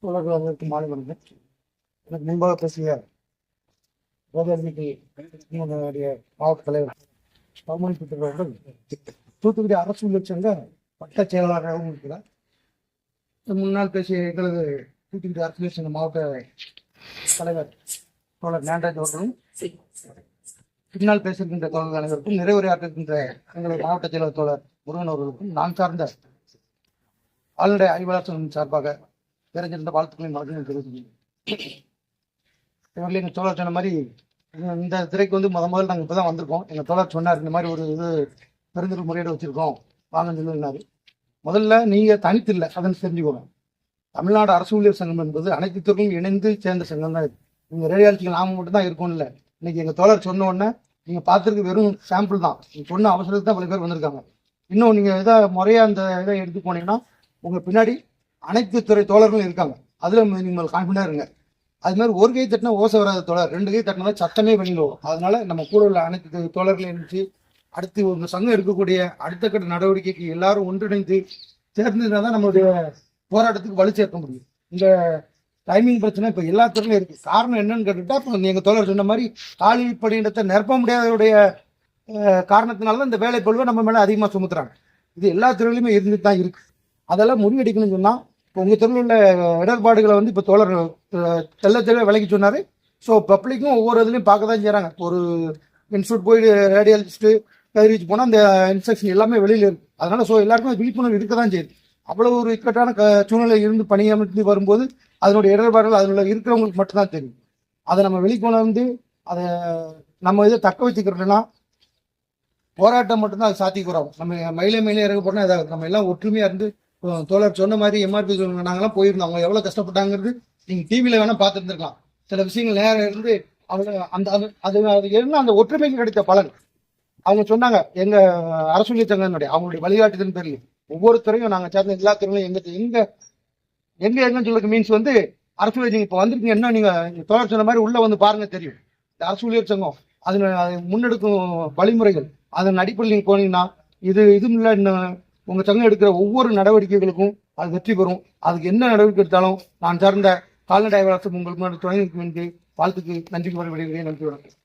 உலகளுக்கு மாலை வணக்கம். எனக்கு முன்பாக பேசிய மாவட்ட தலைவர் அவர்கள் தூத்துக்குடி அரசு உள்ளிச்சங்க வட்ட செயலாளராகவும் இருக்கிறார். முன்னால் பேசிய எங்களது தூத்துக்குடி அரசு உள்ளிச்சங்க மாவட்ட தலைவர் தோழர் ஞானராஜ் அவர்களும் பின்னால் பேசுகின்ற தோழர்கள் அனைவருக்கும் நிறைவுரையாற்றுகின்ற எங்களது மாவட்ட செயலர் தோழர் முருகன் அவர்களுக்கும் நான் சார்ந்த ஆளுநர் ஆய்வாளர் சங்கம் சார்பாக தெரிஞ்சிருந்த வாழ்த்துக்களை மறந்து தெரிவித்துள்ளேன். எங்கள் தோழர் சொன்ன மாதிரி இந்த திரைக்கு வந்து முதல்ல நாங்கள் இப்போ தான் வந்திருக்கோம். எங்கள் தோழர் சொன்னார் இந்த மாதிரி ஒரு இது பெருந்தொரு முறையீடு வச்சுருக்கோம் வாங்கன்னு சொல்லினார். முதல்ல நீங்கள் தனித்து இல்லை, அதன்னு தெரிஞ்சுக்கோங்க. தமிழ்நாடு அரசு ஊழியர் சங்கம் என்பது அனைத்து துறையும் இணைந்து சேர்ந்த சங்கம் தான். நீங்கள் ரேடியாலஜிக்கு நாம மட்டும் தான் இருக்கோம் இல்லை. இன்னைக்கு எங்கள் தோழர் சொன்ன உடனே நீங்கள் பார்த்துருக்கு வெறும் சாம்பிள் தான். நீங்கள் சொன்ன அவசரத்துக்கு தான் பல பேர் வந்திருக்காங்க. இன்னும் நீங்கள் எதை முறையாக அந்த இதை எடுத்து போனீங்கன்னா உங்கள் பின்னாடி அனைத்து துறை தோழர்களும் இருக்காங்க. அதில் நீங்கள் கான்ஃபிடண்டாக இருங்க. அது மாதிரி ஒரு கை தட்டினா ஓசை வராத தோழர், 2 கை தட்டினா சத்தமே பண்ணிடுவோம். அதனால நம்ம கூட உள்ள அனைத்து தோழர்களையும் இருந்துச்சு அடுத்து ஒரு சங்கம் எடுக்கக்கூடிய அடுத்த கட்ட நடவடிக்கைக்கு எல்லாரும் ஒன்றிணைந்து சேர்ந்துருந்தா தான் நம்மளுடைய போராட்டத்துக்கு வலு சேர்க்க முடியும். இந்த டைமிங் பிரச்சனை இப்போ எல்லா துறையிலும் இருக்கு. காரணம் என்னன்னு கேட்டுட்டா, இப்போ எங்கள் தோழர் சொன்ன மாதிரி காலி பணியிடத்தை நிரப்ப முடியாதவருடைய காரணத்தினால இந்த வேலை பழுவை நம்ம மேலே அதிகமாக சுமத்துறாங்க. இது எல்லா துறையிலுமே இருந்துட்டு தான் இருக்கு. அதெல்லாம் முறியடிக்கணும்னு சொன்னால் இப்போ உங்கள் துறையில் உள்ள இடர்பாடுகளை வந்து இப்போ தோழர் தெல்ல விலைக்கு சொன்னார். ஸோ பப்ளிக்கும் ஒவ்வொரு இதுலையும் பார்க்க தான் செய்கிறாங்க. ஒரு இன்ஸ்டியூட் போய் ரேடியாலஜிஸ்ட்டு கதிரிச்சு போனால் அந்த இன்ஸ்ட்ரக்ஷன் எல்லாமே வெளியில் இருக்குது. அதனால ஸோ எல்லாருக்கும் விழிப்புணர்வு இருக்க தான் செய்யுது. அவ்வளோ ஒரு இக்கட்டான சூழ்நிலை இருந்து பணியமைத்து வரும்போது அதனுடைய இடர்பாடுகள் அதில் இருக்கிறவங்களுக்கு மட்டும்தான் தெரியும். அதை நம்ம வெளிக்கொண்டு அதை நம்ம இதை தக்க வச்சுக்கிறோம்னா போராட்டம் மட்டும்தான் அது சாத்திக்கிறோம். நம்ம மயிலே இறங்க போனால் இதாக நம்ம எல்லாம் ஒற்றுமையாக இருந்து தோழர் சொன்ன மாதிரி எம்ஆர்பி நாங்களாம் போயிருந்தோம். அவங்க எவ்வளோ கஷ்டப்பட்டாங்கிறது நீங்கள் டிவியில் வேணால் பார்த்துருந்துருக்கலாம். சில விஷயங்கள் நேரம் இருந்து அவங்க அந்த அது என்ன அந்த ஒற்றுமைக்கு கிடைத்த பலன் அவங்க சொன்னாங்க. எங்கள் அரசு ஊழியர் சங்கத்தினுடைய அவங்களுடைய வழிகாட்டுதல் பேரில் ஒவ்வொரு துறையும் நாங்கள் சேர்ந்த எல்லா துறையிலும் எங்கன்னு சொல்லுறது மீன்ஸ் வந்து அரசு ஊழியர் இப்போ வந்துருக்கீங்க. என்ன நீங்கள் தோழர் சொன்ன மாதிரி உள்ளே வந்து பாருங்க தெரியும். இந்த அரசு ஊழியர் சங்கம் அது முன்னெடுக்கும் வழிமுறைகள் அதன் அடிப்படையில் நீங்கள் போனீங்கன்னா இதுவும் இல்லை. இன்னும் உங்கள் சங்கம் எடுக்கிற ஒவ்வொரு நடவடிக்கைகளுக்கும் அது வெற்றி பெறும். அதுக்கு என்ன நடவடிக்கை எடுத்தாலும் நான் சார்ந்த கால்நடை ஆய்வாளர் உங்களுக்கு துணை நிற்கும் என்று வாழ்த்துக்கு நன்றி கூற விடுகிறேன். நன்றி வணக்கம்.